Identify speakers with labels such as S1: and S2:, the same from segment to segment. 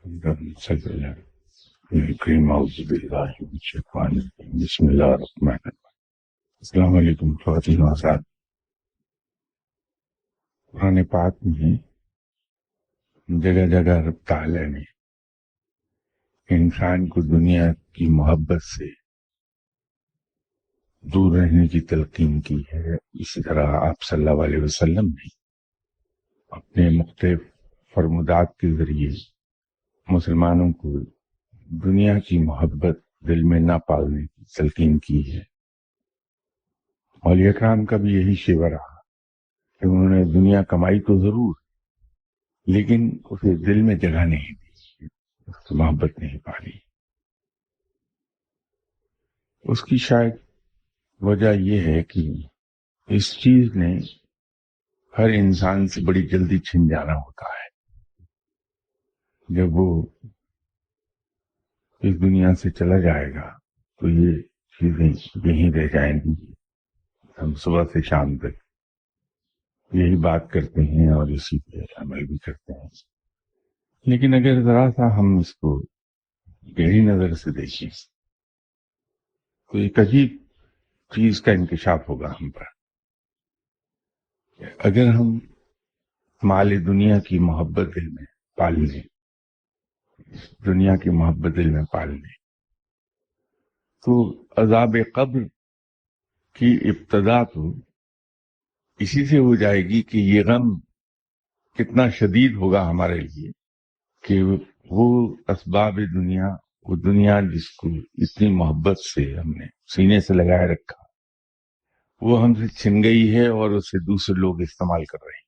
S1: بسم اللہ الرحمن الرحیم۔ السلام علیکم خواتین و حضرات۔ قرآن پاک میں جگہ جگہ رب تعالیٰ نے انسان کو دنیا کی محبت سے دور رہنے کی تلقین کی ہے۔ اسی طرح آپ صلی اللہ علیہ وسلم نے اپنے مختلف فرمودات کے ذریعے مسلمانوں کو دنیا کی محبت دل میں نہ پالنے کی تلقین کی ہے۔ اولیاء کرام کا بھی یہی شیوہ رہا کہ انہوں نے دنیا کمائی تو ضرور، لیکن اسے دل میں جگہ نہیں دی، اس کی محبت نہیں پالی۔ اس کی شاید وجہ یہ ہے کہ اس چیز نے ہر انسان سے بڑی جلدی چھن جانا ہوتا ہے۔ جب وہ اس دنیا سے چلا جائے گا تو یہ چیزیں یہیں رہ جائیں گی۔ ہم صبح سے شام تک یہی بات کرتے ہیں اور اسی پہ عمل بھی کرتے ہیں، لیکن اگر ذرا سا ہم اس کو گہری نظر سے دیکھیں تو ایک عجیب چیز کا انکشاف ہوگا ہم پر۔ اگر ہم مال دنیا کی محبت دل میں پال لیں، دنیا کی محبت دل میں پال لیں، تو عذاب قبر کی ابتدا تو اسی سے ہو جائے گی کہ یہ غم کتنا شدید ہوگا ہمارے لیے کہ وہ اسباب دنیا، وہ دنیا جس کو اتنی محبت سے ہم نے سینے سے لگائے رکھا، وہ ہم سے چھن گئی ہے اور اسے دوسرے لوگ استعمال کر رہے ہیں۔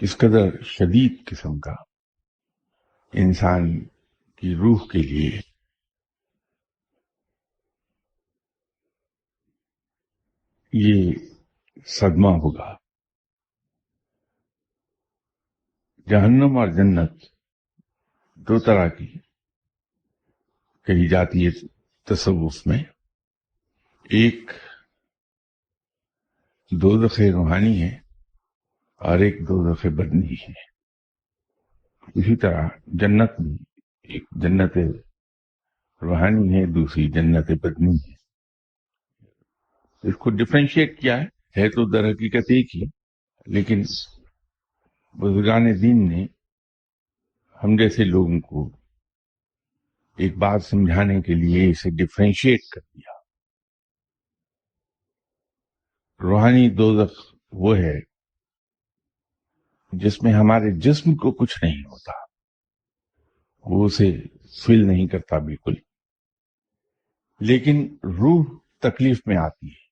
S1: اس قدر شدید قسم کا انسان کی روح کے لیے یہ صدمہ ہوگا۔ جہنم اور جنت دو طرح کی کہی جاتی ہے تصوف میں۔ ایک دوزخ روحانی ہے اور ایک دوزخ بدنی ہے۔ اسی طرح جنت بھی ایک جنت روحانی ہے، دوسری جنت بدنی ہے۔ اس کو ڈفرینشیٹ کیا ہے تو در حقیقت ایک ہی، لیکن بزرگان دین نے ہم جیسے لوگوں کو ایک بات سمجھانے کے لیے اسے ڈفرینشیٹ کر دیا۔ روحانی دوزخ وہ ہے جس میں ہمارے جسم کو کچھ نہیں ہوتا، وہ اسے فیل نہیں کرتا بالکل، لیکن روح تکلیف میں آتی ہے،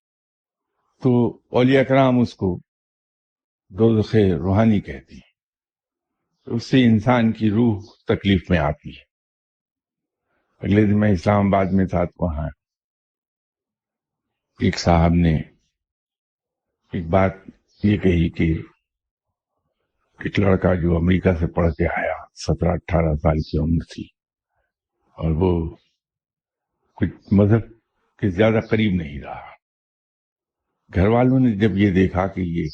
S1: تو اولیاء کرام اس کو دوزخ روحانی کہتی ہیں۔ اس سے انسان کی روح تکلیف میں آتی ہے۔ اگلے دن میں اسلام آباد میں تھا تو وہاں ایک صاحب نے ایک بات یہ کہی کہ ایک لڑکا جو امریکہ سے پڑھ کے آیا، 17-18 سال کی عمر تھی، اور وہ کچھ مذہب کے زیادہ قریب نہیں رہا۔ گھر والوں نے جب یہ دیکھا کہ یہ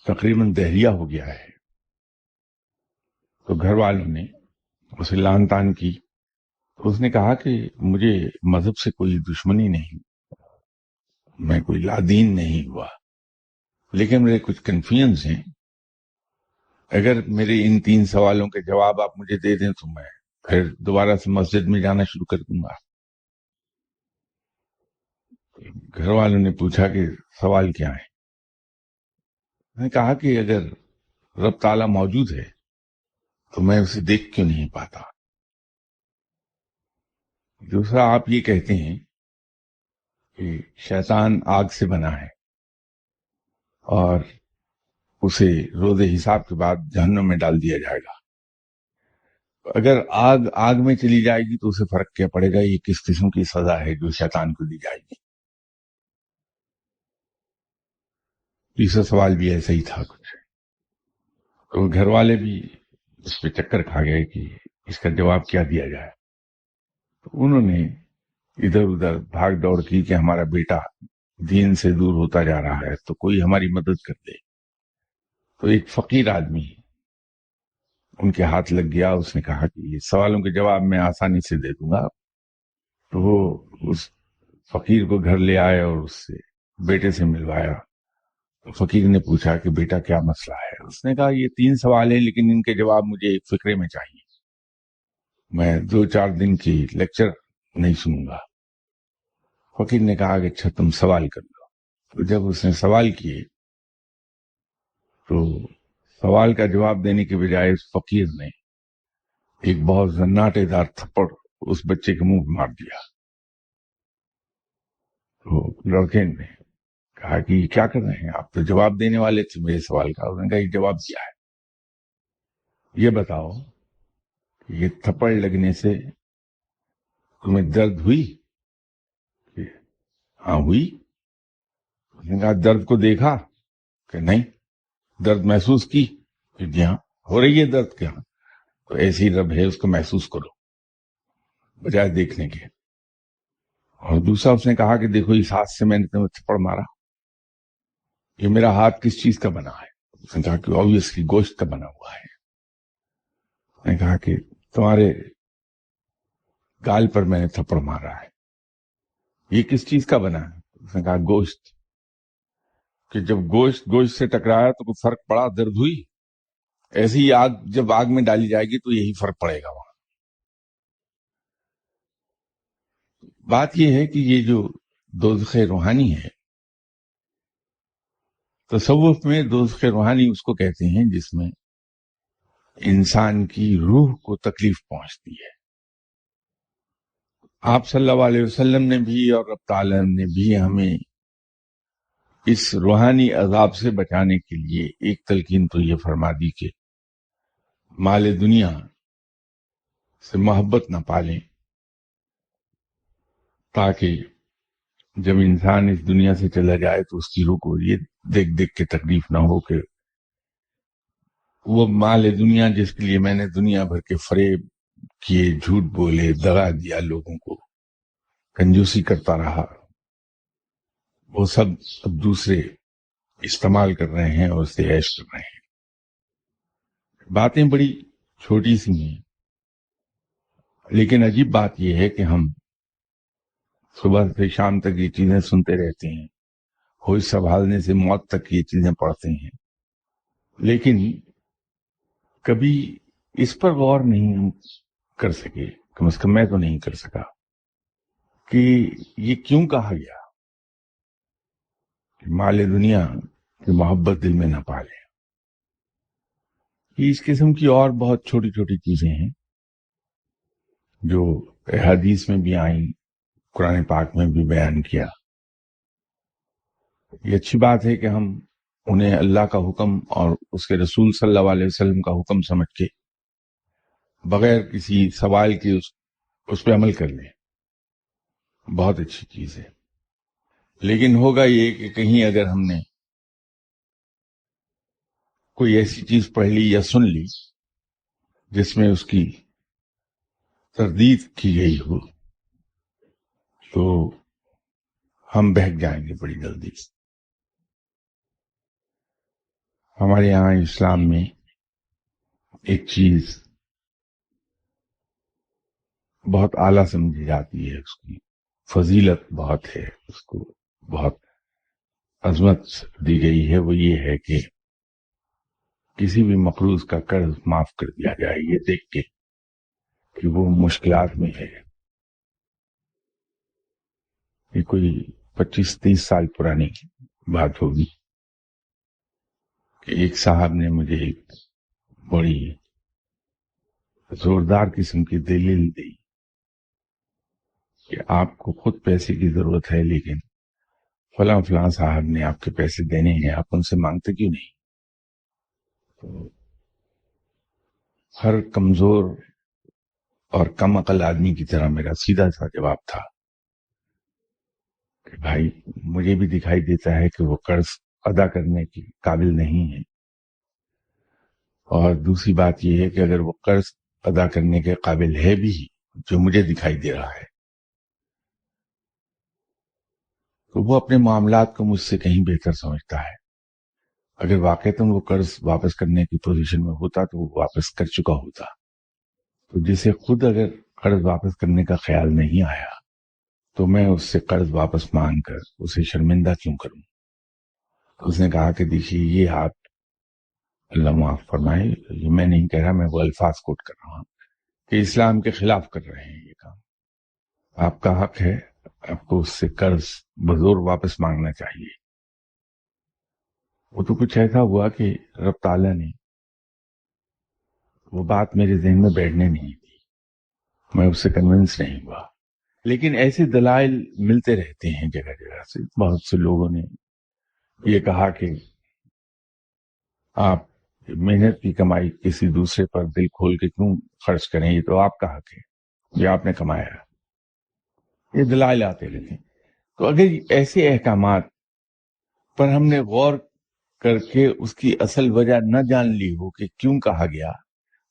S1: تقریباً دہلیہ ہو گیا ہے تو گھر والوں نے اسے لان تان کی۔ اس نے کہا کہ مجھے مذہب سے کوئی دشمنی نہیں، میں کوئی لادین نہیں ہوا، لیکن میرے کچھ کنفیوژنس ہیں۔ اگر میرے ان 3 سوالوں کے جواب آپ مجھے دے دیں تو میں پھر دوبارہ سے مسجد میں جانا شروع کر دوں گا۔ گھر والوں نے پوچھا کہ سوال کیا ہے؟ میں نے کہا کہ اگر رب تعالیٰ موجود ہے تو میں اسے دیکھ کیوں نہیں پاتا؟ دوسرا، آپ یہ کہتے ہیں کہ شیطان آگ سے بنا ہے اور اسے روز حساب کے بعد جہنم میں ڈال دیا جائے گا۔ اگر آگ میں چلی جائے گی تو اسے فرق کیا پڑے گا؟ یہ کس قسم کی سزا ہے جو شیطان کو دی جائے گی؟ تیسرا سوال بھی ایسا ہی تھا کچھ، تو گھر والے بھی اس پہ چکر کھا گئے کہ اس کا جواب کیا دیا جائے۔ تو انہوں نے ادھر ادھر بھاگ دوڑ کی کہ ہمارا بیٹا دین سے دور ہوتا جا رہا ہے تو کوئی ہماری مدد کر دے۔ تو ایک فقیر آدمی ان کے ہاتھ لگ گیا. اس نے کہا کہ یہ سوالوں کے جواب میں آسانی سے دے دوں گا. تو وہ اس فقیر کو گھر لے آئے اور اس سے بیٹے سے ملوایا. تو فقیر نے پوچھا کہ بیٹا کیا مسئلہ ہے؟ اس نے کہا یہ 3 سوال ہیں لیکن ان کے جواب مجھے ایک فقرے میں چاہیے. میں 2-4 دن کی لیکچر نہیں سنوں گا. فقیر نے کہا کہ اچھا تم سوال کر لو. تو جب اس نے سوال کیے تو سوال کا جواب دینے کے بجائے اس فقیر نے ایک بہت زناٹے دار تھپڑ اس بچے کے منہ پہ مار دیا. تو لڑکے نے کہا کہ یہ کیا کر رہے ہیں آپ؟ تو جواب دینے والے تھے میرے سوال کا. انہوں نے کہا یہ جواب کیا ہے؟ یہ بتاؤ کہ یہ تھپڑ لگنے سے تمہیں درد ہوئی؟ کہ ہاں ہوئی. اس نے کہا درد کو دیکھا؟ کہ نہیں. درد محسوس کی؟ کہ جی ہاں ہو رہی ہے درد. کیا؟ تو ایسی رب ہے اس کو محسوس کرو بجائے دیکھنے کے. اور دوسرا اس نے کہا کہ دیکھو اس ہاتھ سے میں نے تمہیں تھپڑ مارا، یہ میرا ہاتھ کس چیز کا بنا ہے؟ اس نے کہا کہ آبویسلی گوشت کا بنا ہوا ہے. اس نے کہا کہ تمہارے گال پر میں نے تھپڑ مارا ہے، یہ کس چیز کا بنا ہے؟ اس نے کہا گوشت. کہ جب گوشت سے ٹکرایا تو کوئی فرق پڑا؟ درد ہوئی؟ ایسی ہی آگ جب آگ میں ڈالی جائے گی تو یہی فرق پڑے گا وہاں. بات یہ ہے کہ یہ جو دوزخ روحانی ہے، تصوف میں دوزخ روحانی اس کو کہتے ہیں جس میں انسان کی روح کو تکلیف پہنچتی ہے. آپ صلی اللہ علیہ وسلم نے بھی اور رب تعالی نے بھی ہمیں اس روحانی عذاب سے بچانے کے لیے ایک تلقین تو یہ فرما دی کہ مال دنیا سے محبت نہ پالیں، تاکہ جب انسان اس دنیا سے چلا جائے تو اس کی روح کو یہ دیکھ دیکھ کے تکلیف نہ ہو کہ وہ مال دنیا جس کے لیے میں نے دنیا بھر کے فریب کیے، جھوٹ بولے، دغا دیا، لوگوں کو کنجوسی کرتا رہا، وہ سب اب دوسرے استعمال کر رہے ہیں اور اس سے عیش کر رہے ہیں. باتیں بڑی چھوٹی سی ہیں لیکن عجیب بات یہ ہے کہ ہم صبح سے شام تک یہ چیزیں سنتے رہتے ہیں، ہوش سنبھالنے سے موت تک یہ چیزیں پڑھتے ہیں، لیکن کبھی اس پر غور نہیں ہم کر سکے. کم از کم میں تو نہیں کر سکا کہ یہ کیوں کہا گیا کہ مال دنیا کی محبت دل میں نہ پالے. یہ اس قسم کی اور بہت چھوٹی چھوٹی چیزیں ہیں جو حدیث میں بھی آئیں، قرآن پاک میں بھی بیان کیا. یہ اچھی بات ہے کہ ہم انہیں اللہ کا حکم اور اس کے رسول صلی اللہ علیہ وسلم کا حکم سمجھ کے بغیر کسی سوال کے اس پہ عمل کر لیں. بہت اچھی چیز ہے. لیکن ہوگا یہ کہ کہیں اگر ہم نے کوئی ایسی چیز پڑھ لی یا سن لی جس میں اس کی تردید کی گئی ہو تو ہم بہک جائیں گے بڑی جلدی. ہمارے یہاں اسلام میں ایک چیز بہت اعلیٰ سمجھی جاتی ہے، اس کی فضیلت بہت ہے، اس کو بہت عظمت دی گئی ہے. وہ یہ ہے کہ کسی بھی مقروض کا قرض معاف کر دیا جائے یہ دیکھ کے کہ وہ مشکلات میں ہے. یہ کوئی 25-30 سال پرانی بات ہوگی کہ ایک صاحب نے مجھے ایک بڑی زوردار قسم کی دلیل دی کہ آپ کو خود پیسے کی ضرورت ہے لیکن فلاں فلاں صاحب نے آپ کے پیسے دینے ہیں، آپ ان سے مانگتے کیوں نہیں؟ تو ہر کمزور اور کم عقل آدمی کی طرح میرا سیدھا سا جواب تھا کہ بھائی مجھے بھی دکھائی دیتا ہے کہ وہ قرض ادا کرنے کی قابل نہیں ہے، اور دوسری بات یہ ہے کہ اگر وہ قرض ادا کرنے کے قابل ہے بھی جو مجھے دکھائی دے رہا ہے تو وہ اپنے معاملات کو مجھ سے کہیں بہتر سمجھتا ہے. اگر واقعتاً وہ قرض واپس کرنے کی پوزیشن میں ہوتا تو وہ واپس کر چکا ہوتا. تو جسے خود اگر قرض واپس کرنے کا خیال نہیں آیا تو میں اس سے قرض واپس مانگ کر اسے شرمندہ کیوں کروں؟ اس نے کہا کہ دیکھیے یہ آپ، اللہ معاف فرمائے، یہ میں نہیں کہہ رہا، میں وہ الفاظ کوٹ کر رہا ہوں کہ اسلام کے خلاف کر رہے ہیں یہ کام. آپ کا حق ہے، آپ کو اس سے قرض بزور واپس مانگنا چاہیے. وہ تو کچھ ایسا ہوا کہ رب تعالیٰ نے وہ بات میرے ذہن میں بیٹھنے نہیں دی، میں اس سے کنونس نہیں ہوا. لیکن ایسے دلائل ملتے رہتے ہیں جگہ جگہ سے. بہت سے لوگوں نے یہ کہا کہ آپ محنت کی کمائی کسی دوسرے پر دل کھول کے کیوں خرچ کریں، یہ تو آپ کا حق ہے، یہ آپ نے کمایا. یہ دلائل آتے رہتے ہیں. تو اگر ایسے احکامات پر ہم نے غور کر کے اس کی اصل وجہ نہ جان لی ہو کہ کیوں کہا گیا،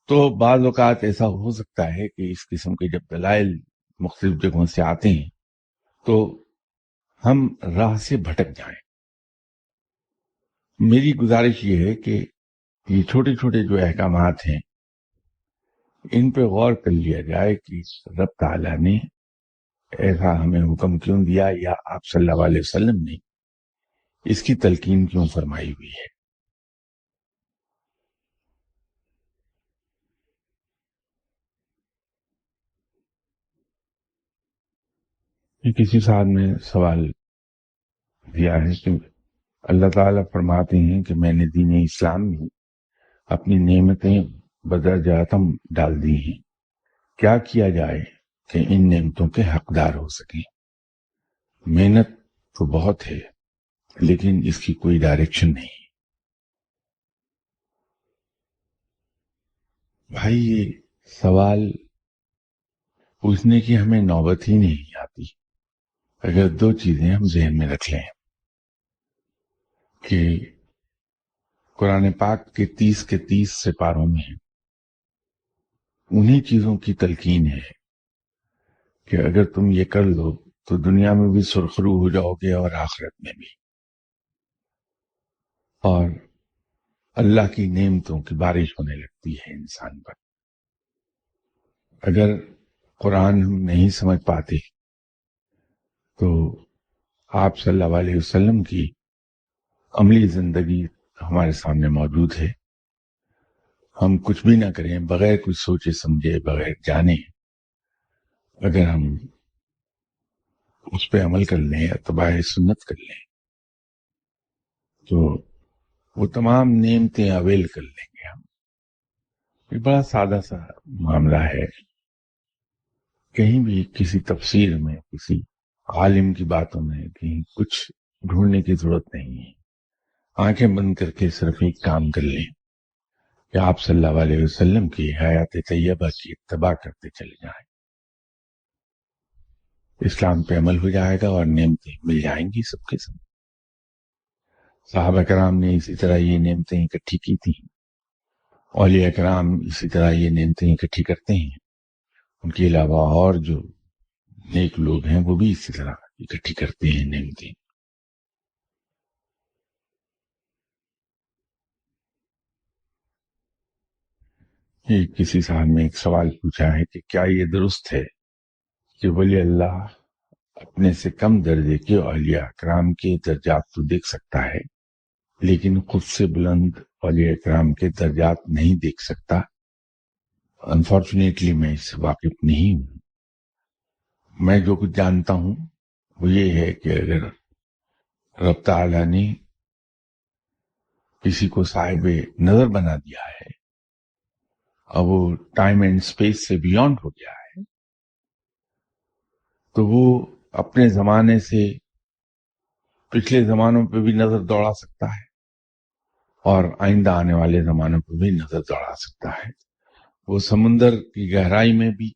S1: تو بعض اوقات ایسا ہو سکتا ہے کہ اس قسم کے جب دلائل مختلف جگہوں سے آتے ہیں تو ہم راہ سے بھٹک جائیں. میری گزارش یہ ہے کہ یہ چھوٹے چھوٹے جو احکامات ہیں ان پہ غور کر لیا جائے کہ رب تعالیٰ نے ایسا ہمیں حکم کیوں دیا، یا آپ صلی اللہ علیہ وسلم نے اس کی تلقین کیوں فرمائی ہوئی ہے. یہ کسی صاحب نے سوال دیا ہے کہ اللہ تعالیٰ فرماتے ہیں کہ میں نے دین اسلام میں اپنی نعمتیں بدرجاتم ڈال دی ہیں، کیا کیا جائے کہ ان نعمتوں کے حقدار ہو سکیں. محنت تو بہت ہے لیکن اس کی کوئی ڈائریکشن نہیں. بھائی یہ سوال پوچھنے کی ہمیں نوبت ہی نہیں آتی اگر دو چیزیں ہم ذہن میں رکھ لیں کہ قرآن پاک کے 30 سپاروں میں انہی چیزوں کی تلقین ہے کہ اگر تم یہ کر لو تو دنیا میں بھی سرخرو ہو جاؤ گے اور آخرت میں بھی، اور اللہ کی نعمتوں کی بارش ہونے لگتی ہے انسان پر. اگر قرآن ہم نہیں سمجھ پاتے تو آپ صلی اللہ علیہ وسلم کی عملی زندگی ہمارے سامنے موجود ہے. ہم کچھ بھی نہ کریں، بغیر کچھ سوچے سمجھے، بغیر جانے، اگر ہم اس پہ عمل کر لیں، اتباع سنت کر لیں، تو وہ تمام نعمتیں اویل کر لیں گے ہم. یہ بڑا سادہ سا معاملہ ہے. کہیں بھی کسی تفسیر میں، کسی عالم کی باتوں میں کہیں کچھ ڈھونڈنے کی ضرورت نہیں ہے. آنکھیں بند کر کے صرف ایک کام کر لیں کہ آپ صلی اللہ علیہ وسلم کی حیات طیبہ کی اتباع کرتے چلے جائیں. اسلام پہ عمل ہو جائے گا اور نعمتیں مل جائیں گی سب کے سب. صحابہ کرام نے اسی طرح یہ نعمتیں اکٹھی کی تھیں، اولیاء کرام اسی طرح یہ نعمتیں اکٹھی کرتے ہیں. ان کے علاوہ اور جو نیک لوگ ہیں وہ بھی اسی طرح اکٹھی کرتے ہیں نعمتیں. یہ کسی صاحب نے ایک سوال پوچھا ہے کہ کیا یہ درست ہے کہ ولی اللہ اپنے سے کم درجے کے اولیاء کرام کے درجات تو دیکھ سکتا ہے لیکن خود سے بلند اولیاء کرام کے درجات نہیں دیکھ سکتا؟ انفارچونیٹلی میں اس سے واقف نہیں ہوں. میں جو کچھ جانتا ہوں وہ یہ ہے کہ اگر رب تعالیٰ نے کسی کو صاحب نظر بنا دیا ہے اور وہ ٹائم اینڈ سپیس سے بیونڈ ہو گیا ہے تو وہ اپنے زمانے سے پچھلے زمانوں پہ بھی نظر دوڑا سکتا ہے اور آئندہ آنے والے زمانوں پہ بھی نظر دوڑا سکتا ہے. وہ سمندر کی گہرائی میں بھی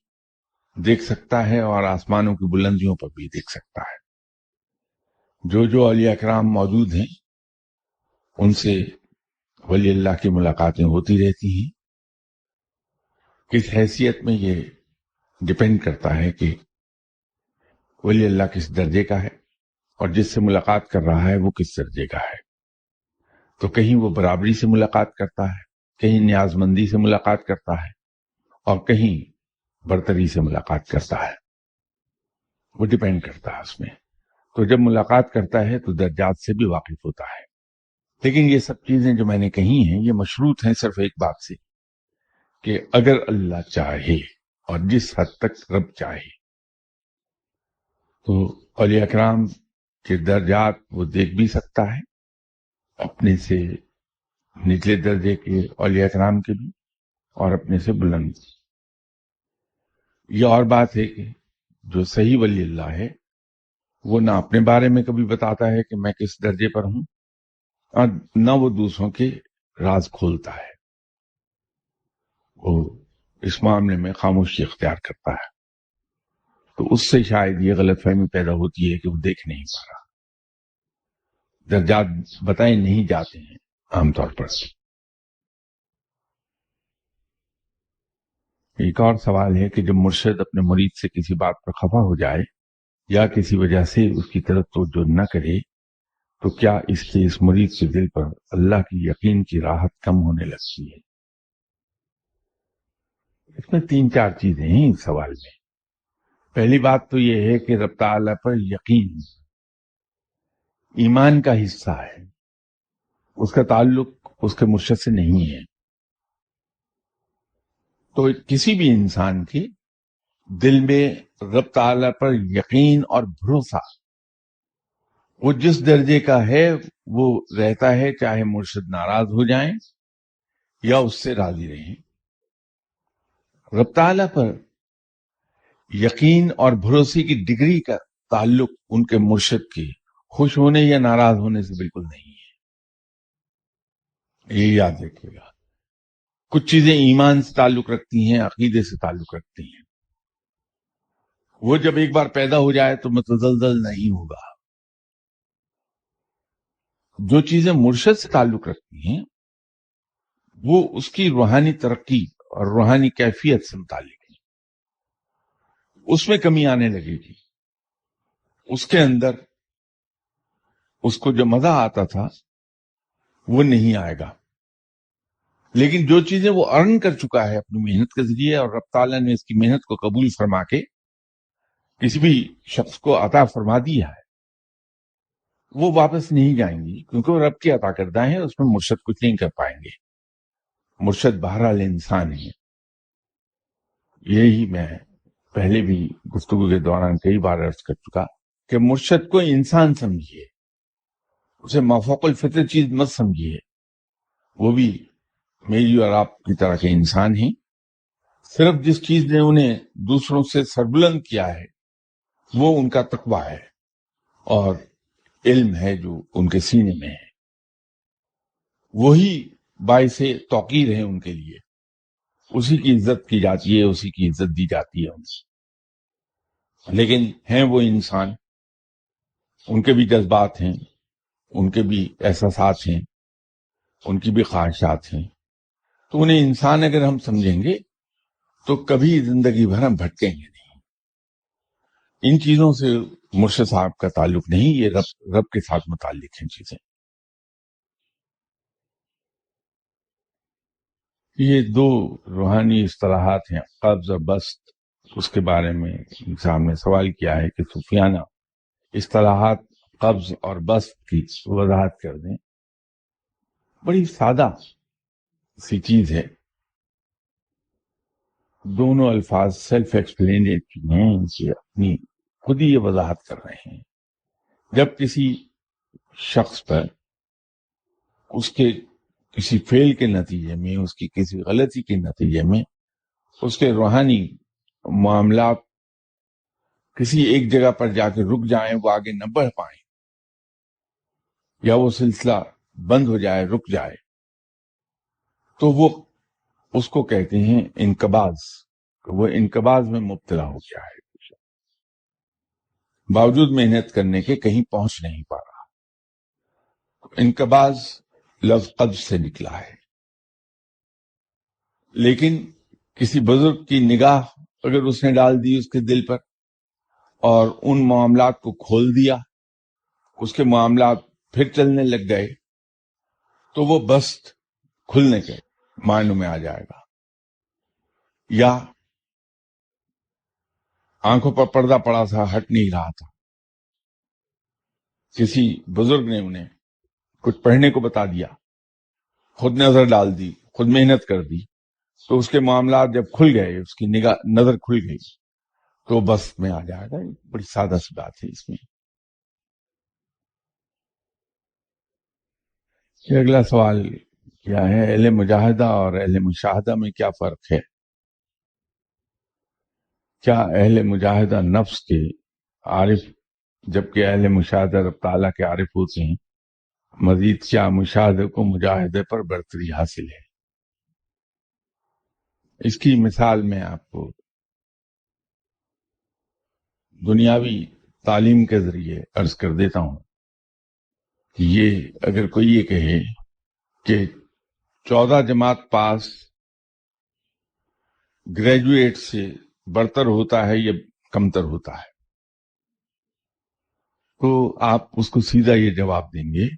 S1: دیکھ سکتا ہے اور آسمانوں کی بلندیوں پر بھی دیکھ سکتا ہے. جو اولیاء کرام موجود ہیں ان سے ولی اللہ کی ملاقاتیں ہوتی رہتی ہیں. کس حیثیت میں یہ ڈپینڈ کرتا ہے کہ ولی اللہ کس درجے کا ہے اور جس سے ملاقات کر رہا ہے وہ کس درجے کا ہے. تو کہیں وہ برابری سے ملاقات کرتا ہے، کہیں نیاز مندی سے ملاقات کرتا ہے، اور کہیں برتری سے ملاقات کرتا ہے. وہ ڈیپینڈ کرتا ہے اس میں. تو جب ملاقات کرتا ہے تو درجات سے بھی واقف ہوتا ہے. لیکن یہ سب چیزیں جو میں نے کہی ہیں یہ مشروط ہیں صرف ایک بات سے، کہ اگر اللہ چاہے اور جس حد تک رب چاہے تو اولیاء کرام کے درجات وہ دیکھ بھی سکتا ہے، اپنے سے نچلے درجے کے اولیاء کرام کے بھی اور اپنے سے بلند. یہ اور بات ہے کہ جو صحیح ولی اللہ ہے وہ نہ اپنے بارے میں کبھی بتاتا ہے کہ میں کس درجے پر ہوں، اور نہ وہ دوسروں کے راز کھولتا ہے. وہ اس معاملے میں خاموشی اختیار کرتا ہے. تو اس سے شاید یہ غلط فہمی پیدا ہوتی ہے کہ وہ دیکھ نہیں پا رہا. درجات بتائے نہیں جاتے ہیں عام طور پر. ایک اور سوال ہے کہ جب مرشد اپنے مرید سے کسی بات پر خفا ہو جائے یا کسی وجہ سے اس کی طرف توجہ نہ کرے تو کیا اس سے اس مرید کے دل پر اللہ کی یقین کی راحت کم ہونے لگتی ہے؟ اس میں 3-4 چیزیں ہیں اس سوال میں. پہلی بات تو یہ ہے کہ رب تعالیٰ پر یقین ایمان کا حصہ ہے، اس کا تعلق اس کے مرشد سے نہیں ہے. تو کسی بھی انسان کے دل میں رب تعالیٰ پر یقین اور بھروسہ وہ جس درجے کا ہے وہ رہتا ہے، چاہے مرشد ناراض ہو جائیں یا اس سے راضی رہیں. رب تعالیٰ پر یقین اور بھروسے کی ڈگری کا تعلق ان کے مرشد کے خوش ہونے یا ناراض ہونے سے بالکل نہیں ہے. یہ یاد رکھیے گا. کچھ چیزیں ایمان سے تعلق رکھتی ہیں، عقیدے سے تعلق رکھتی ہیں. وہ جب ایک بار پیدا ہو جائے تو متزلزل نہیں ہوگا. جو چیزیں مرشد سے تعلق رکھتی ہیں وہ اس کی روحانی ترقی اور روحانی کیفیت سے متعلق ہے. اس میں کمی آنے لگے گی. اس کے اندر اس کو جو مزہ آتا تھا وہ نہیں آئے گا. لیکن جو چیزیں وہ ارن کر چکا ہے اپنی محنت کے ذریعے اور رب تعالیٰ نے اس کی محنت کو قبول فرما کے کسی بھی شخص کو عطا فرما دیا ہے وہ واپس نہیں جائیں گی، کیونکہ وہ رب کی عطا کردہ ہیں. اس میں مرشد کچھ نہیں کر پائیں گے. مرشد بہرحال انسان ہے. یہی میں پہلے بھی گفتگو کے دوران کئی بار عرض کر چکا کہ مرشد کو انسان سمجھیے، اسے مافوق الفطر چیز مت سمجھیے. وہ بھی میری اور آپ کی طرح کے انسان ہیں. صرف جس چیز نے انہیں دوسروں سے سربلند کیا ہے وہ ان کا تقویٰ ہے اور علم ہے جو ان کے سینے میں ہے. وہی باعث توقیر ہے ان کے لیے. اسی کی عزت کی جاتی ہے، اسی کی عزت دی جاتی ہے ان سے. لیکن ہیں وہ انسان، ان کے بھی جذبات ہیں، ان کے بھی احساسات ہیں، ان کی بھی خواہشات ہیں. تو انہیں انسان اگر ہم سمجھیں گے تو کبھی زندگی بھر ہم بھٹکیں گے نہیں. ان چیزوں سے مرشد صاحب کا تعلق نہیں، یہ رب کے ساتھ متعلق ہیں چیزیں. یہ 2 روحانی اصطلاحات ہیں، قبض اور بسط. اس کے بارے میں صاحب نے سوال کیا ہے کہ صوفیانہ اصطلاحات قبض اور بسط کی وضاحت کر دیں. بڑی سادہ سی چیز ہے. دونوں الفاظ سیلف ایکسپلینیٹری ہیں، ان سے اپنی خود ہی یہ وضاحت کر رہے ہیں. جب کسی شخص پر اس کے کسی فعل کے نتیجے میں، اس کی کسی غلطی کے نتیجے میں اس کے روحانی معاملات کسی ایک جگہ پر جا کے رک جائیں، وہ آگے نہ بڑھ پائیں یا وہ سلسلہ بند ہو جائے، رک جائے، تو وہ اس کو کہتے ہیں انقباض. وہ انقباض میں مبتلا ہو گیا ہے، باوجود محنت کرنے کے کہیں پہنچ نہیں پا رہا. انقباض لفظ قبض سے نکلا ہے. لیکن کسی بزرگ کی نگاہ اگر اس نے ڈال دی اس کے دل پر اور ان معاملات کو کھول دیا، اس کے معاملات پھر چلنے لگ گئے، تو وہ بست کھلنے کے معنوں میں آ جائے گا، یا آنکھوں پر پردہ پڑا تھا، ہٹ نہیں رہا تھا، کسی بزرگ نے انہیں کچھ پڑھنے کو بتا دیا، خود نظر ڈال دی، خود محنت کر دی، تو اس کے معاملات جب کھل گئے، اس کی نظر کھل گئی، تو بس میں آ جائے گا۔ بڑی سادہ سی بات ہے اس میں۔ یہ اگلا سوال کیا ہے، اہل مجاہدہ اور اہل مشاہدہ میں کیا فرق ہے؟ کیا اہل مجاہدہ نفس کے عارف جبکہ اہل مشاہدہ رب تعالیٰ کے عارف ہوتے ہیں؟ مزید کیا مشاہدے کو مجاہدے پر برتری حاصل ہے؟ اس کی مثال میں آپ کو دنیاوی تعلیم کے ذریعے عرض کر دیتا ہوں کہ یہ اگر کوئی یہ کہے کہ 14 جماعت پاس گریجویٹ سے برتر ہوتا ہے یا کمتر ہوتا ہے، تو آپ اس کو سیدھا یہ جواب دیں گے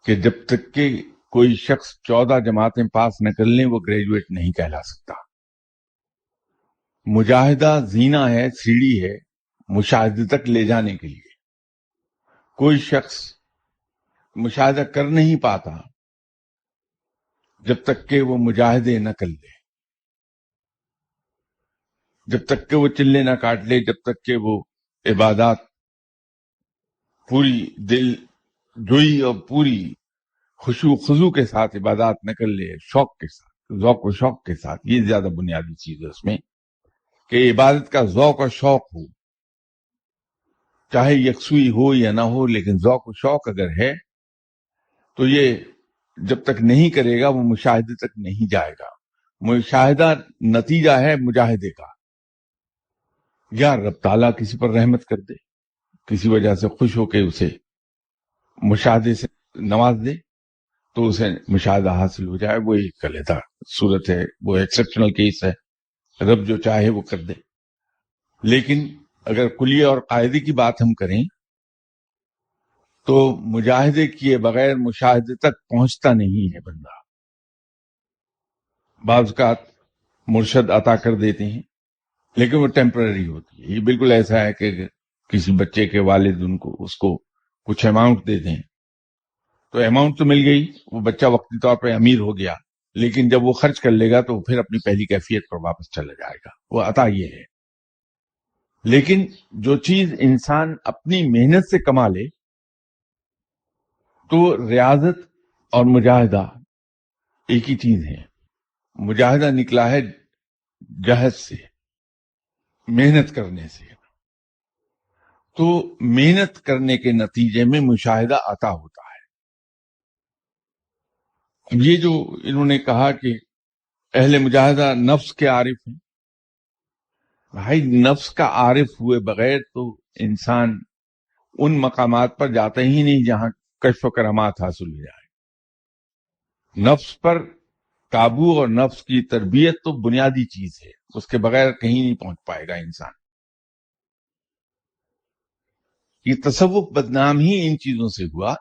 S1: کہ جب تک کہ کوئی شخص 14 جماعتیں پاس نہ کر لیں وہ گریجویٹ نہیں کہلا سکتا۔ مجاہدہ زینہ ہے، سیڑھی ہے مشاہدے تک لے جانے کے لیے۔ کوئی شخص مشاہدہ کر نہیں پاتا جب تک کہ وہ مجاہدے نہ کر لے، جب تک کہ وہ چلے نہ کاٹ لے، جب تک کہ وہ عبادات پوری دل جوئی اور پوری خشوع خضوع کے ساتھ عبادات نہ کر لے، شوق کے ساتھ، ذوق و شوق کے ساتھ۔ یہ زیادہ بنیادی چیز ہے اس میں کہ عبادت کا ذوق اور شوق ہو، چاہے یکسوئی ہو یا نہ ہو، لیکن ذوق و شوق اگر ہے تو یہ جب تک نہیں کرے گا وہ مشاہدے تک نہیں جائے گا۔ مشاہدہ نتیجہ ہے مجاہدے کا۔ یا رب تعالیٰ کسی پر رحمت کر دے، کسی وجہ سے خوش ہو کے اسے مشاہدے سے نواز دے، تو اسے مشاہدہ حاصل ہو جائے، وہ ایک علیحدہ صورت ہے، وہ ایکسپشنل کیس ہے، رب جو چاہے وہ کر دے۔ لیکن اگر کلیہ اور قاعدے کی بات ہم کریں تو مجاہدے کیے بغیر مشاہدے تک پہنچتا نہیں ہے بندہ۔ بعض اوقات مرشد عطا کر دیتے ہیں لیکن وہ ٹیمپرری ہوتی ہے۔ یہ بالکل ایسا ہے کہ کسی بچے کے والد اس کو کچھ اماؤنٹ دے دیں تو اماؤنٹ تو مل گئی، وہ بچہ وقتی طور پہ امیر ہو گیا، لیکن جب وہ خرچ کر لے گا تو پھر اپنی پہلی کیفیت پر واپس چلا جائے گا۔ وہ عطا یہ ہے۔ لیکن جو چیز انسان اپنی محنت سے کما لے تو ریاضت اور مجاہدہ ایک ہی چیز ہے۔ مجاہدہ نکلا ہے جہد سے، محنت کرنے سے، تو محنت کرنے کے نتیجے میں مشاہدہ عطا ہوتا ہے۔ یہ جو انہوں نے کہا کہ اہل مجاہدہ نفس کے عارف ہیں، بھائی نفس کا عارف ہوئے بغیر تو انسان ان مقامات پر جاتا ہی نہیں جہاں کشف و کرامات حاصل ہو جائے۔ نفس پر قابو اور نفس کی تربیت تو بنیادی چیز ہے، اس کے بغیر کہیں نہیں پہنچ پائے گا انسان۔ یہ تصوف بدنام ہی ان چیزوں سے ہوا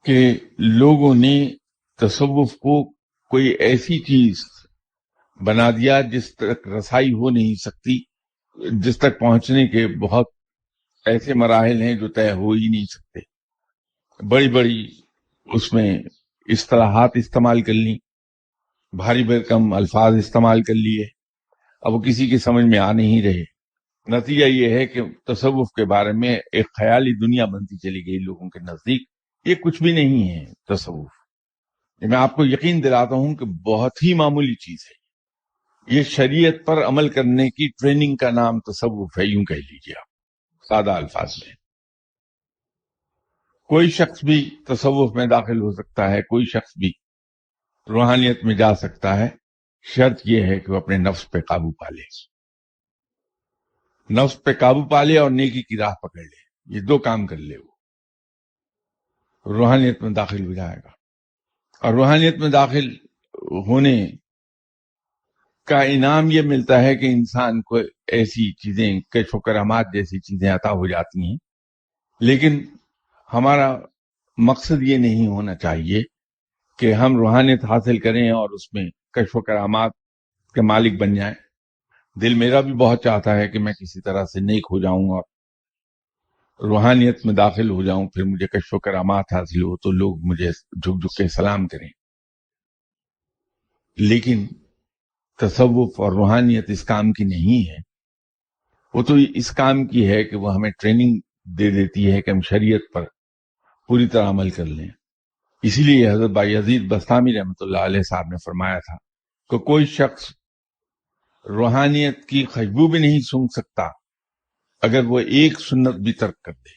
S1: کہ لوگوں نے تصوف کو کوئی ایسی چیز بنا دیا جس تک رسائی ہو نہیں سکتی، جس تک پہنچنے کے بہت ایسے مراحل ہیں جو طے ہو ہی نہیں سکتے۔ بڑی بڑی اس میں اصطلاحات استعمال کر لیں، بھاری بھرکم الفاظ استعمال کر لیے، اب وہ کسی کی سمجھ میں آ نہیں رہے۔ نتیجہ یہ ہے کہ تصوف کے بارے میں ایک خیالی دنیا بنتی چلی گئی لوگوں کے نزدیک۔ یہ کچھ بھی نہیں ہے تصوف، میں آپ کو یقین دلاتا ہوں کہ بہت ہی معمولی چیز ہے۔ یہ شریعت پر عمل کرنے کی ٹریننگ کا نام تصوف ہے، یوں کہہ لیجیے آپ سادہ الفاظ میں۔ کوئی شخص بھی تصوف میں داخل ہو سکتا ہے، کوئی شخص بھی روحانیت میں جا سکتا ہے، شرط یہ ہے کہ وہ اپنے نفس پہ قابو پا لے، نفس پہ قابو پا لے اور نیکی کی راہ پکڑ لے۔ یہ دو کام کر لے، وہ روحانیت میں داخل ہو جائے گا۔ اور روحانیت میں داخل ہونے کا انعام یہ ملتا ہے کہ انسان کو ایسی چیزیں، کشف و کرامات جیسی چیزیں عطا ہو جاتی ہیں۔ لیکن ہمارا مقصد یہ نہیں ہونا چاہیے کہ ہم روحانیت حاصل کریں اور اس میں کشف و کرامات کے مالک بن جائیں. دل میرا بھی بہت چاہتا ہے کہ میں کسی طرح سے نیک ہو جاؤں اور روحانیت میں داخل ہو جاؤں، پھر مجھے کشف و کرامات حاصل ہو تو لوگ مجھے جھک جھک کے سلام کریں. لیکن تصوف اور روحانیت اس کام کی نہیں ہے. وہ تو اس کام کی ہے کہ وہ ہمیں ٹریننگ دے دیتی ہے کہ ہم شریعت پر پوری طرح عمل کر لیں. اسی لیے حضرت بایزید بستامی رحمۃ اللہ علیہ صاحب نے فرمایا تھا کہ کوئی شخص روحانیت کی خوشبو بھی نہیں سونگھ سکتا اگر وہ ایک سنت بھی ترک کر دے.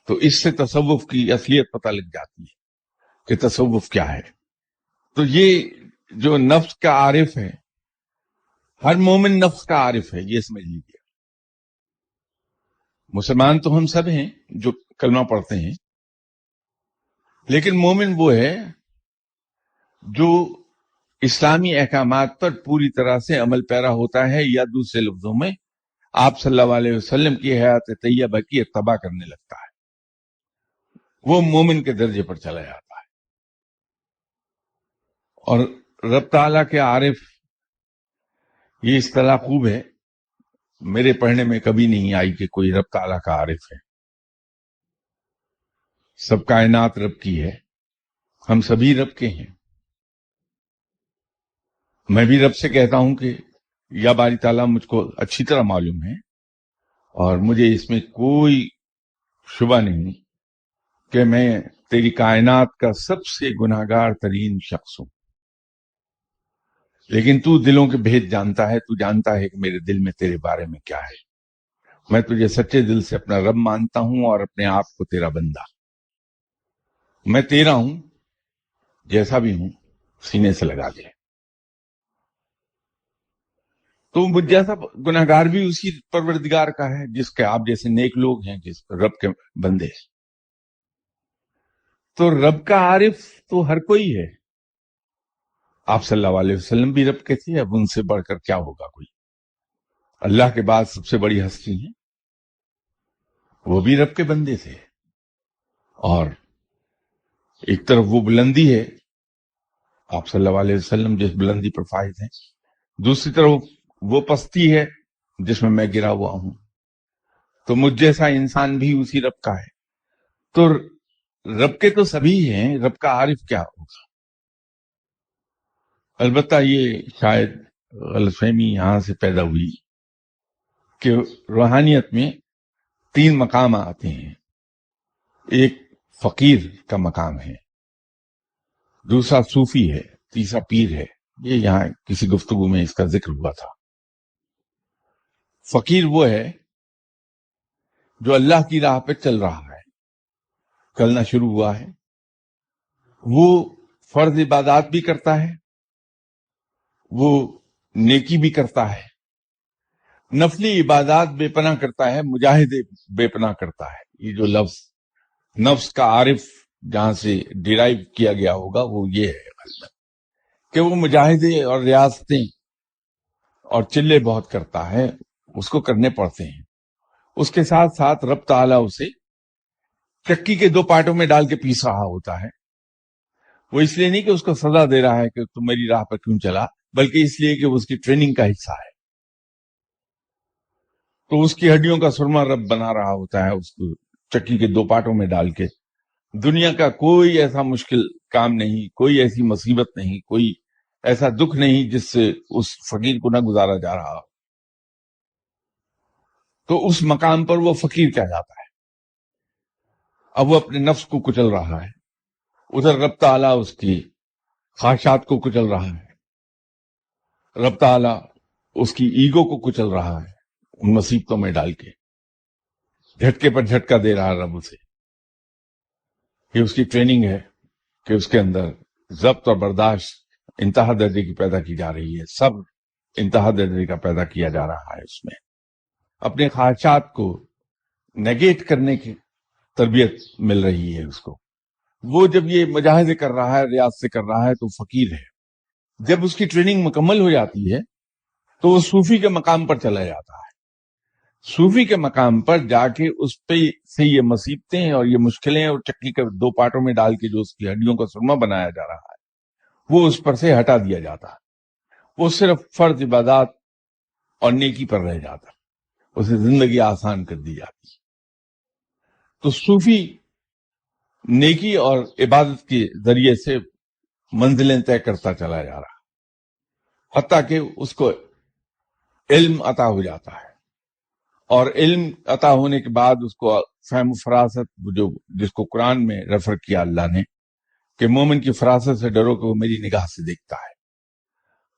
S1: تو اس سے تصوف کی اصلیت پتہ لگ جاتی ہے کہ تصوف کیا ہے. تو یہ جو نفس کا عارف ہے، ہر مومن نفس کا عارف ہے، یہ سمجھ لیجیے. مسلمان تو ہم سب ہیں جو کلمہ پڑھتے ہیں، لیکن مومن وہ ہے جو اسلامی احکامات پر پوری طرح سے عمل پیرا ہوتا ہے، یا دوسرے لفظوں میں آپ صلی اللہ علیہ وسلم کی حیات طیبہ کی اتباع کرنے لگتا ہے. وہ مومن کے درجے پر چلا جاتا ہے. اور رب تعالیٰ کے عارف، یہ اصطلاح خوب ہے، میرے پڑھنے میں کبھی نہیں آئی کہ کوئی رب تعالیٰ کا عارف ہے. سب کائنات رب کی ہے، ہم سبھی رب کے ہیں. میں بھی رب سے کہتا ہوں کہ یا باری تعالیٰ مجھ کو اچھی طرح معلوم ہے اور مجھے اس میں کوئی شبہ نہیں کہ میں تیری کائنات کا سب سے گناہگار ترین شخص ہوں. لیکن تو دلوں کے بھید جانتا ہے، تو جانتا ہے کہ میرے دل میں تیرے بارے میں کیا ہے. میں تجھے سچے دل سے اپنا رب مانتا ہوں اور اپنے آپ کو تیرا بندہ. میں تیرا ہوں، جیسا بھی ہوں سینے سے لگا دے. تو مجھ جیسا گناہگار بھی اسی پروردگار کا ہے جس کے آپ جیسے نیک لوگ ہیں، جس رب کے بندے. تو رب کا عارف تو ہر کوئی ہے. آپ صلی اللہ علیہ وسلم بھی رب کے تھے، اب ان سے بڑھ کر کیا ہوگا کوئی. اللہ کے بعد سب سے بڑی ہستی ہیں، وہ بھی رب کے بندے تھے. اور ایک طرف وہ بلندی ہے، آپ صلی اللہ علیہ وسلم جس بلندی پر فائز ہیں، دوسری طرف وہ پستی ہے جس میں گرا ہوا ہوں. تو مجھ جیسا انسان بھی اسی رب کا ہے. تو رب کے تو سبھی ہیں، رب کا عارف کیا ہوگا. البتہ یہ شاید غلط فہمی یہاں سے پیدا ہوئی کہ روحانیت میں 3 مقام آتے ہیں. ایک فقیر کا مقام ہے، دوسرا صوفی ہے، تیسرا پیر ہے. یہ یہاں کسی گفتگو میں اس کا ذکر ہوا تھا. فقیر وہ ہے جو اللہ کی راہ پہ چل رہا ہے، چلنا شروع ہوا ہے. وہ فرض عبادات بھی کرتا ہے، وہ نیکی بھی کرتا ہے، نفلی عبادات بے پناہ کرتا ہے، مجاہدے بے پناہ کرتا ہے. یہ جو لفظ نفس کا عارف جہاں سے ڈیرائیو کیا گیا ہوگا وہ یہ ہے غالباً کہ وہ مجاہدے اور ریاستیں اور چلے بہت کرتا ہے، اس کو کرنے پڑتے ہیں. اس کے ساتھ ساتھ رب تعالیٰ اسے چکی کے 2 پارٹوں میں ڈال کے پیس رہا ہوتا ہے. وہ اس لیے نہیں کہ اس کو سزا دے رہا ہے کہ تم میری راہ پر کیوں چلا، بلکہ اس لیے کہ وہ اس کی ٹریننگ کا حصہ ہے. تو اس کی ہڈیوں کا سرما رب بنا رہا ہوتا ہے اس کو چکی کے 2 پارٹوں میں ڈال کے. دنیا کا کوئی ایسا مشکل کام نہیں، کوئی ایسی مصیبت نہیں، کوئی ایسا دکھ نہیں جس سے اس فقیر کو نہ گزارا جا رہا ہو. تو اس مقام پر وہ فقیر کہہ جاتا ہے. اب وہ اپنے نفس کو کچل رہا ہے، ادھر رب تعالیٰ اس کی خواہشات کو کچل رہا ہے، رب تعالیٰ اس کی ایگو کو کچل رہا ہے ان مصیبتوں میں ڈال کے. جھٹکے پر جھٹکا دے رہا رب اسے. یہ اس کی ٹریننگ ہے کہ اس کے اندر ضبط اور برداشت انتہا درجے کی پیدا کی جا رہی ہے، سب انتہا درجے کا پیدا کیا جا رہا ہے. اس میں اپنے خواہشات کو نیگیٹ کرنے کی تربیت مل رہی ہے اس کو. وہ جب یہ مجاہدے کر رہا ہے، ریاض سے کر رہا ہے، تو فقیر ہے. جب اس کی ٹریننگ مکمل ہو جاتی ہے تو وہ صوفی کے مقام پر چلا جاتا ہے. صوفی کے مقام پر جا کے اس پہ سے یہ مصیبتیں اور یہ مشکلیں اور چکی کے دو پارٹوں میں ڈال کے جو اس کی ہڈیوں کا سرما بنایا جا رہا ہے وہ اس پر سے ہٹا دیا جاتا ہے. وہ صرف فرض عبادات اور نیکی پر رہ جاتا ہے, اسے زندگی آسان کر دی جاتی ہے. تو صوفی نیکی اور عبادت کے ذریعے سے منزلیں طے کرتا چلا جا رہا ہے حتیٰ کہ اس کو علم عطا ہو جاتا ہے, اور علم عطا ہونے کے بعد اس کو فہم و فراست, جو جس کو قرآن میں ریفر کیا اللہ نے کہ مومن کی فراست سے ڈرو کہ وہ میری نگاہ سے دیکھتا ہے,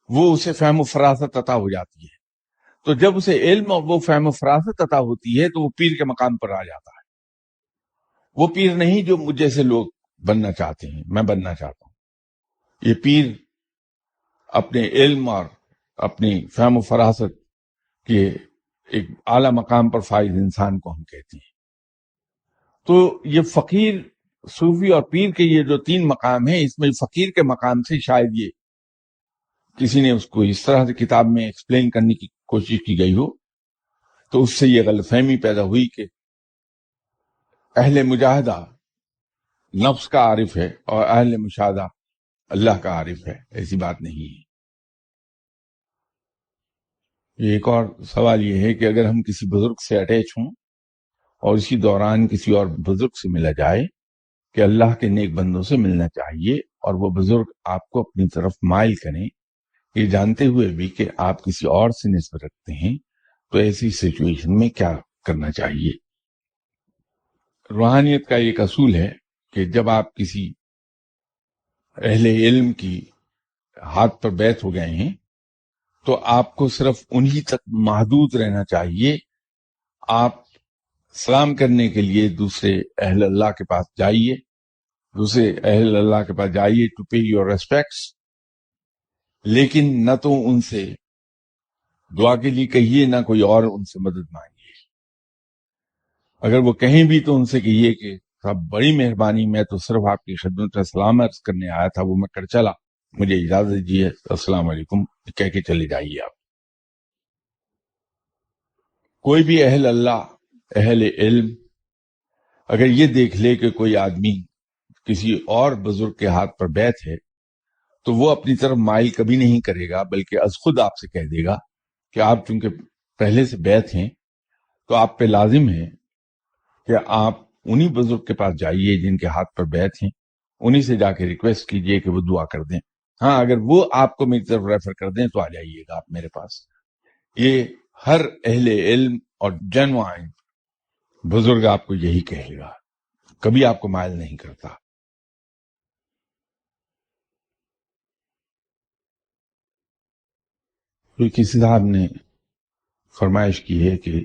S1: وہ اسے فہم و فراست عطا ہو جاتی ہے. تو جب اسے علم اور وہ فہم و فراست عطا ہوتی ہے تو وہ پیر کے مقام پر آ جاتا ہے. وہ پیر نہیں جو مجھ جیسے لوگ بننا چاہتے ہیں, میں بننا چاہتا ہوں. یہ پیر اپنے علم اور اپنی فہم و فراست کے ایک اعلیٰ مقام پر فائز انسان کو ہم کہتے ہیں. تو یہ فقیر, صوفی اور پیر کے یہ جو تین مقام ہیں, اس میں فقیر کے مقام سے شاید یہ کسی نے اس کو اس طرح سے کتاب میں ایکسپلین کرنے کی کوشش کی گئی ہو تو اس سے یہ غلط فہمی پیدا ہوئی کہ اہل مجاہدہ نفس کا عارف ہے اور اہل مشاہدہ اللہ کا عارف ہے. ایسی بات نہیں ہے. ایک اور سوال یہ ہے کہ اگر ہم کسی بزرگ سے اٹیچ ہوں اور اسی دوران کسی اور بزرگ سے ملا جائے کہ اللہ کے نیک بندوں سے ملنا چاہیے اور وہ بزرگ آپ کو اپنی طرف مائل کریں, یہ جانتے ہوئے بھی کہ آپ کسی اور سے نسبت رکھتے ہیں, تو ایسی سچویشن میں کیا کرنا چاہیے؟ روحانیت کا ایک اصول ہے کہ جب آپ کسی اہل علم کی ہاتھ پر بیعت ہو گئے ہیں تو آپ کو صرف انہی تک محدود رہنا چاہیے. آپ سلام کرنے کے لیے دوسرے اہل اللہ کے پاس جائیے, دوسرے اہل اللہ کے پاس جائیے ٹو پے یور ریسپیکٹس, لیکن نہ تو ان سے دعا کے لیے کہیے نہ کوئی اور ان سے مدد مانگیے. اگر وہ کہیں بھی تو ان سے کہیے کہ صاحب بڑی مہربانی, میں تو صرف آپ کی خدمت میں سلام عرض کرنے آیا تھا, وہ میں کر چلا, مجھے اجازت دیجیے, السلام علیکم کہہ کے چلے جائیے آپ. کوئی بھی اہل اللہ, اہل علم اگر یہ دیکھ لے کہ کوئی آدمی کسی اور بزرگ کے ہاتھ پر بیعت ہے تو وہ اپنی طرف مائل کبھی نہیں کرے گا, بلکہ از خود آپ سے کہہ دے گا کہ آپ چونکہ پہلے سے بیعت ہیں تو آپ پہ لازم ہے کہ آپ انہی بزرگ کے پاس جائیے جن کے ہاتھ پر بیعت ہیں, انہی سے جا کے ریکویسٹ کیجئے کہ وہ دعا کر دیں. ہاں, اگر وہ آپ کو میری طرف ریفر کر دیں تو آ جائیے گا آپ میرے پاس. یہ ہر اہل علم اور جینوائن بزرگ آپ کو یہی کہے گا, کبھی آپ کو مائل نہیں کرتا. تو کسی صاحب نے فرمائش کی ہے کہ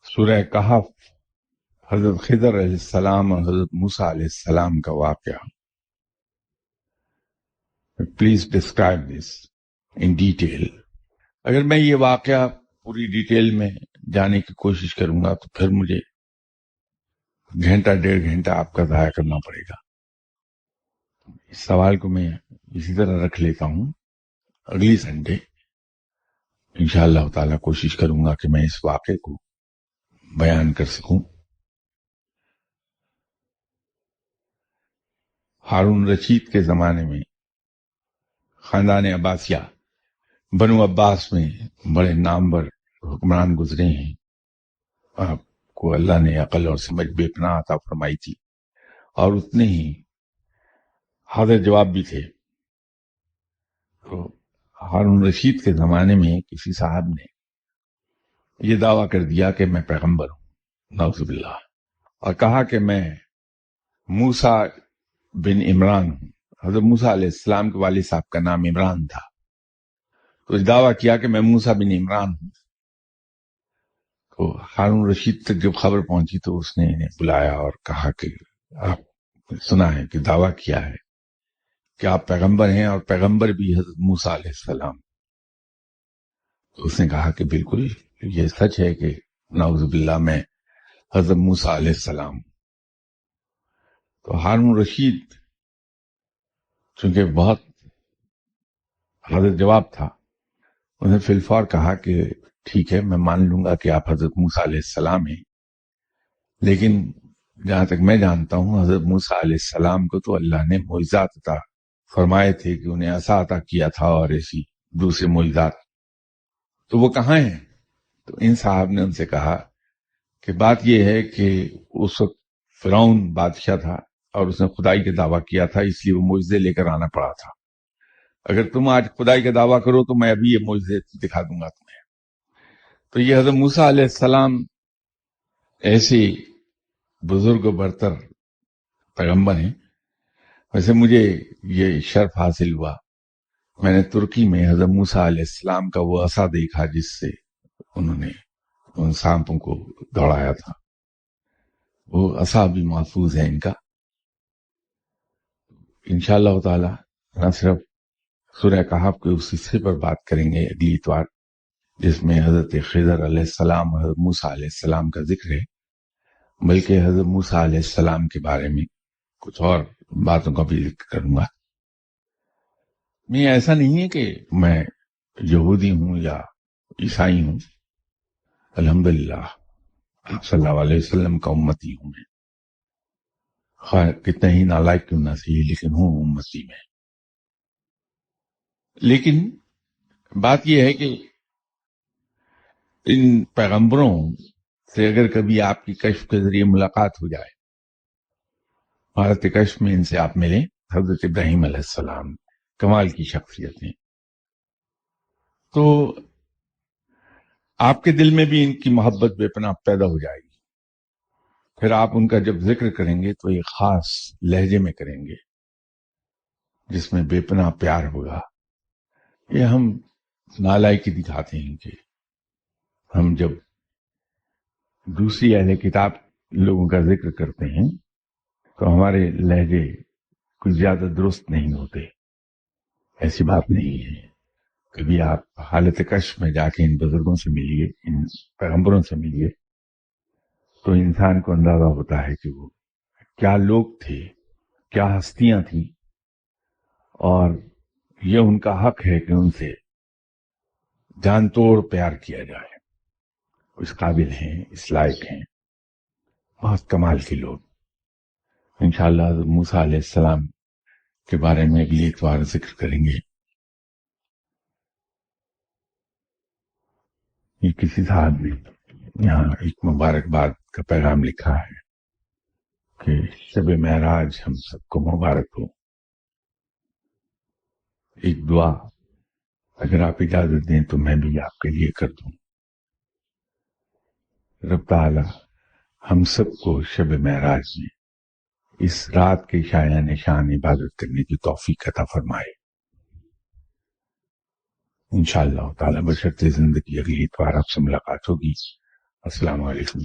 S1: سورہ کہف حضرت خضر علیہ السلام اور حضرت موسیٰ علیہ السلام کا واقعہ, please describe this in detail. اگر میں یہ واقعہ پوری ڈیٹیل میں جانے کی کوشش کروں گا تو پھر مجھے گھنٹہ ڈیڑھ گھنٹہ آپ کا ضائع کرنا پڑے گا. اس سوال کو میں اسی طرح رکھ لیتا ہوں, اگلی سنڈے انشاءاللہ تعالی کوشش کروں گا کہ میں اس واقعے کو بیان کر سکوں. ہارون رشید کے زمانے میں خاندان عباسیہ بنو عباس میں بڑے نامور حکمران گزرے ہیں. آپ کو اللہ نے عقل اور سمجھ بے پناہ عطا فرمائی تھی, اور اتنے ہی حاضر جواب بھی تھے. تو ہارون رشید کے زمانے میں کسی صاحب نے یہ دعویٰ کر دیا کہ میں پیغمبر ہوں, نعوذ باللہ, اور کہا کہ میں موسیٰ بن عمران ہوں. حضرت موسیٰ علیہ السلام کے والد صاحب کا نام عمران تھا, تو دعویٰ کیا کہ میں موسیٰ بن عمران ہوں. تو ہارون رشید تک جب خبر پہنچی تو اس نے انہیں بلایا اور کہا کہ آپ سنا ہے کہ دعویٰ کیا ہے کہ آپ پیغمبر ہیں, اور پیغمبر بھی حضرت موسیٰ علیہ السلام. تو اس نے کہا کہ بالکل یہ سچ ہے کہ نعوذ باللہ میں حضرت موسیٰ علیہ السلام. تو ہارون رشید چونکہ بہت حاضر جواب تھا, انہیں فی الفور کہا کہ ٹھیک ہے، میں مان لوں گا کہ آپ حضرت موسیٰ علیہ السلام ہیں، لیکن جہاں تک میں جانتا ہوں حضرت موسیٰ علیہ السلام کو تو اللہ نے معجزات عطا فرمائے تھے کہ انہیں عصا عطا کیا تھا اور ایسی دوسرے معجزات، تو وہ کہاں ہیں؟ تو ان صاحب نے ان سے کہا کہ بات یہ ہے کہ اس وقت فرعون بادشاہ تھا اور اس نے خدائی کا دعویٰ کیا تھا، اس لیے وہ معجزے لے کر آنا پڑا تھا۔ اگر تم آج خدائی کا دعویٰ کرو تو میں ابھی یہ معجزے دکھا دوں گا تمہیں۔ تو یہ حضرت موسیٰ علیہ السلام ایسے بزرگ و برتر پیغمبر ہیں۔ ویسے مجھے یہ شرف حاصل ہوا، میں نے ترکی میں حضرت موسیٰ علیہ السلام کا وہ عصا دیکھا جس سے انہوں نے ان سانپوں کو دوڑایا تھا، وہ عصا بھی محفوظ ہے ان کا۔ انشاءاللہ تعالی نہ صرف سورہ کہف کے اس حصے پر بات کریں گے اگلی اتوار جس میں حضرت خضر علیہ السلام اور حضرت موسیٰ علیہ السلام کا ذکر ہے، بلکہ حضرت موسیٰ علیہ السلام کے بارے میں کچھ اور باتوں کا بھی ذکر کروں گا۔ میں ایسا نہیں ہے کہ میں یہودی ہوں یا عیسائی ہوں، الحمدللہ آپ صلی اللہ علیہ وسلم کا امتی ہوں میں، خواہ کتنا ہی نالائق کیوں نہ صحیح لیکن ہوں امتی میں۔ لیکن بات یہ ہے کہ ان پیغمبروں سے اگر کبھی آپ کی کشف کے ذریعے ملاقات ہو جائے، حالت کشف میں ان سے آپ ملیں، حضرت ابراہیم علیہ السلام کمال کی شخصیت ہیں، تو آپ کے دل میں بھی ان کی محبت بے پناہ پیدا ہو جائے گی۔ پھر آپ ان کا جب ذکر کریں گے تو ایک خاص لہجے میں کریں گے جس میں بے پناہ پیار ہوگا۔ یہ ہم نالائقی دکھاتے ہیں کہ ہم جب دوسری اہل کتاب لوگوں کا ذکر کرتے ہیں تو ہمارے لہجے کچھ زیادہ درست نہیں ہوتے، ایسی بات نہیں ہے۔ کبھی آپ حالت کشف میں جا کے ان بزرگوں سے ملیے، ان پیغمبروں سے ملیے، تو انسان کو اندازہ ہوتا ہے کہ وہ کیا لوگ تھے، کیا ہستیاں تھیں، اور یہ ان کا حق ہے کہ ان سے جان توڑ پیار کیا جائے۔ اس قابل ہیں، اس لائق ہیں، بہت کمال کے لوگ۔ انشاءاللہ حضرت موسیٰ علیہ السلام کے بارے میں اگلی اتوار ذکر کریں گے۔ یہ کسی صاحب نے یہاں ایک مبارکباد کا پیغام لکھا ہے کہ شب معراج ہم سب کو مبارک ہو۔ ایک دعا اگر آپ اجازت دیں تو میں بھی آپ کے لیے کر دوں۔ رب تعالی ہم سب کو شب معراج میں اس رات کے شایان شان عبادت کرنے کی توفیق عطا فرمائے انشاءاللہ تعالی۔ بشرط زندگی اگلی اتوار آپ سے ملاقات ہوگی۔ السلام علیکم۔